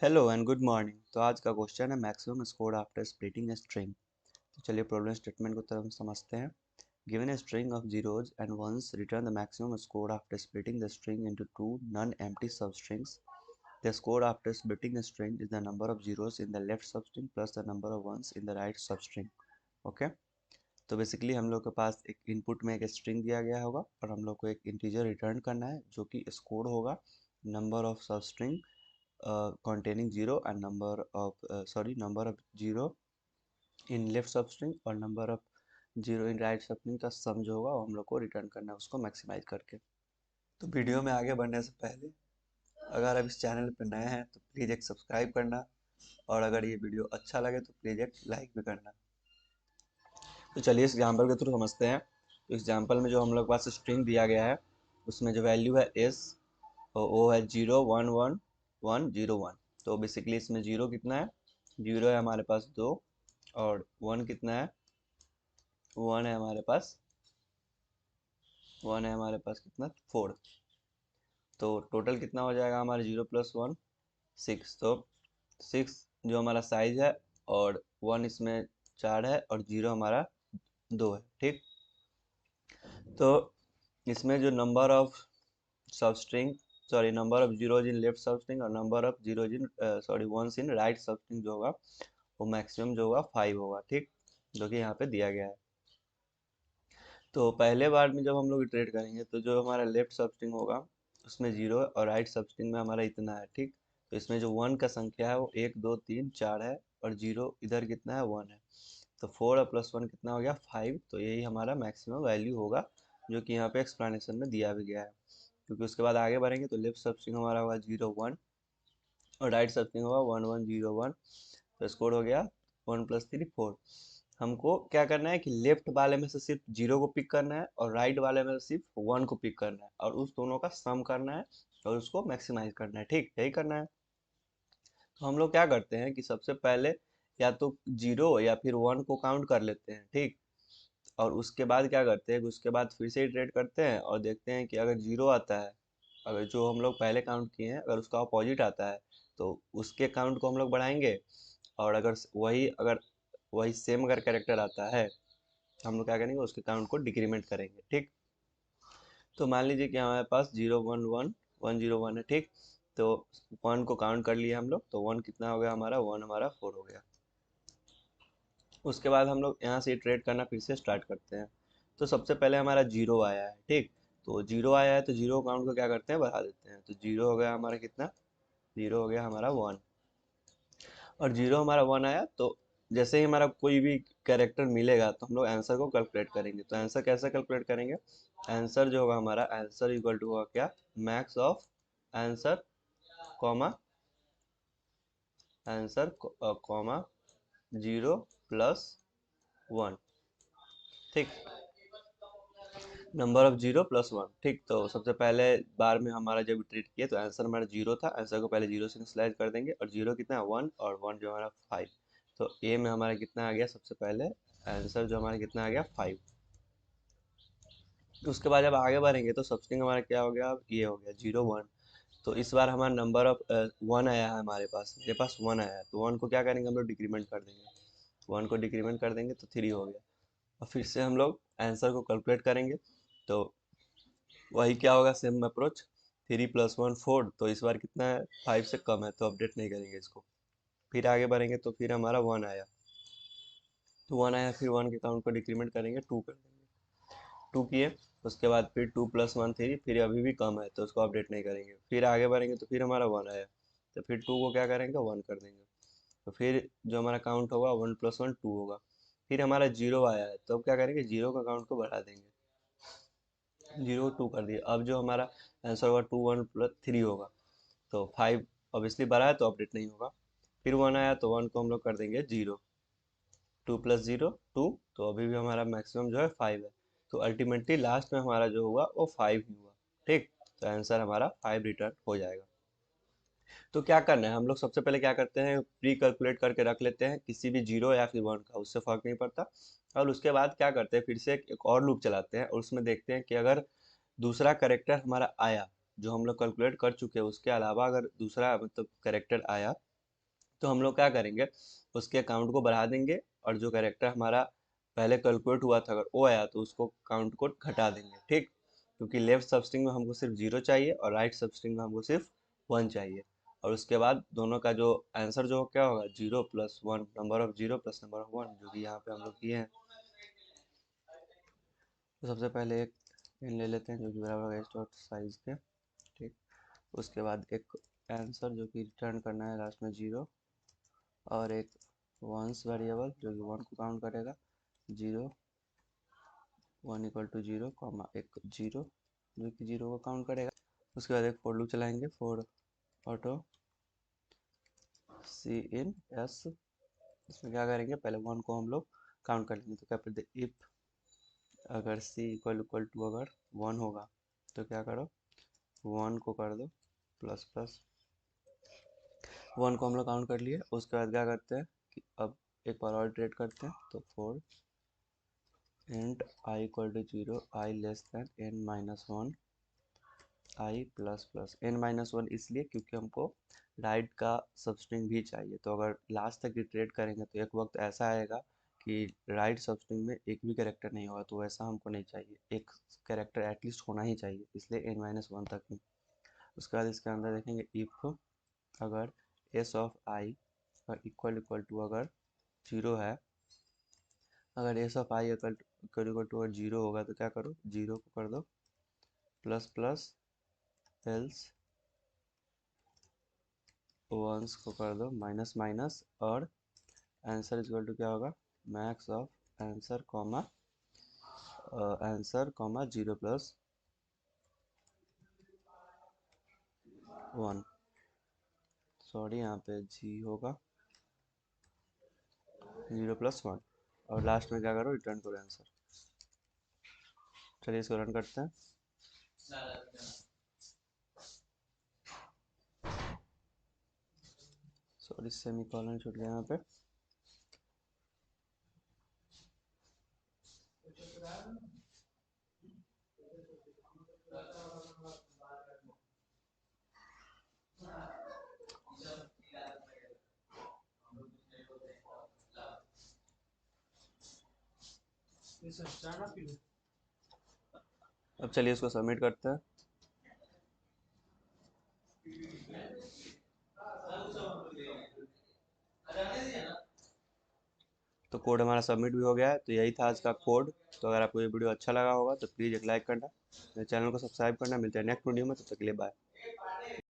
Hello and good morning. तो आज का क्वेश्चन है maximum score after splitting a string. तो चलिए प्रॉब्लम स्टेटमेंट को तरफ समझते हैं। Given a string of zeros and ones, return the maximum score after splitting the string into two non-empty substrings. The score after splitting a string is the number of zeros in the left substring plus the number of ones in the right substring. Okay, तो basically हम लोग के पास एक input में एक string दिया गया होगा और हम लोग को एक इंटीजर रिटर्न करना है जो कि स्कोर होगा number of substring containing zero and number of zero in left substring और number of zero in right substring का सम जो होगा वो हम लोग को रिटर्न करना है उसको मैक्सिमाइज करके। तो वीडियो में आगे बढ़ने से पहले अगर आप इस चैनल पर नए हैं तो प्लीज़ एक सब्सक्राइब करना और अगर ये वीडियो अच्छा लगे तो प्लीज़ एक लाइक भी करना। तो चलिए इस एग्जाम्पल के थ्रू समझते हैं। तो एग्जाम्पल में जो हम लोग के पास स्ट्रिंग दिया गया है उसमें जो वैल्यू है एस और वो है 0 1 1 1 0 1। तो बेसिकली इसमें जीरो कितना है, जीरो है हमारे पास 2 और वन कितना है, वन है हमारे पास, वन है हमारे पास कितना 4। तो टोटल कितना हो जाएगा हमारे 0 + 1 6। तो 6 जो हमारा साइज है और वन इसमें 4 है और जीरो हमारा 2 है। ठीक, तो इसमें जो number of substring number of zeros in left substring और number of zeros in ones in right substring जो होगा वो मैक्सिमम जो होगा 5 होगा। ठीक, जो कि यहाँ पे दिया गया है। तो पहले बार में जब हम लोग इटरेट करेंगे तो जो हमारा लेफ्ट सबस्ट्रिंग होगा उसमें जीरो है और राइट सबस्ट्रिंग में हमारा इतना है। ठीक, तो इसमें जो वन का संख्या है वो 1 2 3 4 है और जीरो इधर कितना है 1 है। तो 4 और +1 कितना हो गया 5। तो यही हमारा मैक्सिमम वैल्यू होगा जो कि यहाँ पे एक्सप्लेनेशन में दिया भी गया है। क्योंकि उसके बाद आगे बढ़ेंगे तो लेफ्ट सबस्ट्रिंग हमारा होगा 0 1 और राइट सबस्ट्रिंग होगा 1 1 0 1। तो स्कोर हो गया 1 + 3 4। हमको क्या करना है कि लेफ्ट वाले में से सिर्फ जीरो को पिक करना है और राइट वाले में से सिर्फ वन को पिक करना है और उस दोनों का सम करना है और उसको मैक्सिमाइज करना है। ठीक, यही करना है। तो हम लोग क्या करते हैं कि सबसे पहले या तो जीरो या फिर वन को काउंट कर लेते हैं। ठीक, और उसके बाद क्या करते हैं कि उसके बाद फिर से इटरेट करते हैं और देखते हैं कि अगर जीरो आता है, अगर जो हम लोग पहले काउंट किए हैं अगर उसका अपोजिट आता है तो उसके काउंट को हम लोग बढ़ाएंगे। और अगर वही सेम अगर कैरेक्टर आता है तो हम लोग क्या करेंगे उसके काउंट को डिक्रीमेंट करेंगे। ठीक, तो मान लीजिए कि हमारे पास 0 1 1 1 0 1 है। ठीक, तो वन को काउंट कर लिए हम लोग तो वन कितना हो गया हमारा, वन हमारा 4 हो गया। उसके बाद हम लोग यहाँ से इटरेट करना फिर से स्टार्ट करते हैं। तो सबसे पहले हमारा जीरो आया है। ठीक, तो जीरो आया है तो जीरो काउंट को क्या करते हैं बढ़ा देते हैं। तो जीरो हो गया हमारा कितना, जीरो हो गया हमारा 1 और जीरो हमारा 1 आया। तो जैसे ही हमारा कोई भी कैरेक्टर मिलेगा तो हम लोग आंसर को कैलकुलेट करेंगे। तो आंसर कैसे कैलकुलेट करेंगे, आंसर जो होगा हमारा आंसर इक्वल टू होगा क्या, max of answer comma answer comma 0 + 1। ठीक, नंबर ऑफ 0 + 1। ठीक, तो सबसे पहले बार में हमारा जब ट्रीट किया तो आंसर हमारा जीरो था, आंसर को पहले जीरो से इनिशियलाइज कर देंगे और जीरो कितना है 1 और 1 जो हमारा 5। तो ए में हमारा कितना आ गया, सबसे पहले आंसर जो हमारा कितना आ गया 5। तो उसके बाद जब आगे बढ़ेंगे तो सबस्ट्रिंग हमारा क्या हो गया, अब ये हो गया 0 1। तो इस बार हमारा नंबर ऑफ वन आया है, हमारे पास मेरे पास वन आया है तो वन को क्या करेंगे हम लोग डिक्रीमेंट कर देंगे। वन को डिक्रीमेंट कर देंगे तो 3 हो गया और फिर से हम लोग आंसर को कैलकुलेट करेंगे। तो वही क्या होगा, सेम अप्रोच, 3 + 1 4। तो इस बार कितना है 5 से कम है तो अपडेट नहीं करेंगे इसको। फिर आगे बढ़ेंगे तो फिर हमारा वन आया, तो वन आया फिर वन के काउंट को डिक्रीमेंट करेंगे, 2 कर देंगे, 2 किए। उसके बाद फिर 2 + 1 3, फिर अभी भी कम है तो उसको अपडेट नहीं करेंगे। फिर आगे बढ़ेंगे तो फिर हमारा वन आया तो फिर टू को क्या करेंगे, वन कर देंगे। तो फिर जो हमारा काउंट होगा 1 + 1 2 होगा। फिर हमारा जीरो आया है तो अब क्या करेंगे, जीरो का काउंट को बढ़ा देंगे, 0 2 कर दिए। अब जो हमारा आंसर होगा 2 1 + 3 होगा। तो 5 ऑब्वियसली बड़ा है तो अपडेट नहीं होगा। फिर वन आया तो वन को हम लोग कर देंगे 0, 2 + 0 2। तो अभी भी हमारा मैक्सिमम जो है 5 है। तो अल्टीमेटली लास्ट में हमारा जो हुआ वो 5 ही हुआ। ठीक, तो आंसर हमारा 5 रिटर्न हो जाएगा। तो क्या करना है, हम लोग सबसे पहले क्या करते हैं, प्री कैलकुलेट करके रख लेते हैं किसी भी जीरो या फिर वन का, उससे फर्क नहीं पड़ता। और उसके बाद क्या करते हैं, फिर से एक और लूप चलाते हैं और उसमें देखते हैं कि अगर दूसरा करेक्टर हमारा आया जो हम लोग कैलकुलेट कर चुके हैं उसके अलावा अगर दूसरा मतलब कैरेक्टर आया तो हम लोग क्या करेंगे, उसके काउंट को बढ़ा देंगे, और जो कैरेक्टर हमारा पहले कैलकुलेट हुआ था अगर वो आया तो उसको काउंट को घटा देंगे, ठीक। क्योंकि लेफ्ट सबस्ट्रिंग में हमको सिर्फ 0 चाहिए और राइट सबस्ट्रिंग में हमको सिर्फ 1 चाहिए। और उसके बाद दोनों का जो आंसर जो क्या होगा, 0 + 1, नंबर ऑफ 0 + नंबर ऑफ 1, जो कि यहाँ पे हम लोग किए हैं। तो सबसे पहले एक इन ले लेते हैं जो कि बराबर होगा एच डॉट साइज के, ठीक। उसके बाद एक आंसर जो कि रिटर्न करना है लास्ट में 0, और एक वंस वेरिएबल जो कि 1 को काउंट करेगा, 0 1 = 0, एक 0 जो कि 0 को काउंट करेगा। उसके बाद एक फॉर लूप चलाएंगे, for auto C in S. इसमें क्या करेंगे, पहले 1 को हम लोग काउंट कर लेंगे। तो क्या करते, इफ अगर c = अगर 1 होगा तो क्या करो, 1 को कर दो प्लस प्लस, 1 को हम लोग काउंट कर लिए। उसके बाद क्या करते हैं कि अब एक बार और इटरेट करते हैं, तो for int i = 0, i n-1, i ++ n-1 इसलिए क्योंकि हमको राइट का सबस्ट्रिंग भी चाहिए। तो अगर लास्ट तक इटरेट करेंगे तो एक वक्त ऐसा आएगा कि राइट सबस्ट्रिंग में एक भी कैरेक्टर नहीं होगा, तो वैसा हमको नहीं चाहिए, एक कैरेक्टर एटलीस्ट होना ही चाहिए, इसलिए n-1 तक ही। उसके बाद इसके अंदर देखेंगे इफ अगर s of i equal to अगर 0 है, अगर s of i equal to अगर 0 होगा तो क्या करो, 0 को कर दो प्लस प्लस, एल्स वंस को कर दो माइनस माइनस, और आंसर इक्वल टू क्या होगा, max of answer comma answer comma 0 + 1, sorry यहाँ पे जी होगा 0 + 1, और लास्ट में क्या करो, रिटर्न करो आंसर। चलिए इसको रन करते हैं। सॉरी सेमीकोलन छूट गया यहाँ पे। अब चलिए इसको सबमिट करते हैं। तो कोड हमारा सबमिट भी हो गया है। तो यही था आज का कोड। तो अगर आपको ये वीडियो अच्छा लगा होगा तो प्लीज़ एक लाइक करना, मेरे चैनल को सब्सक्राइब करना। मिलते हैं नेक्स्ट वीडियो में, तब तक के लिए बाय।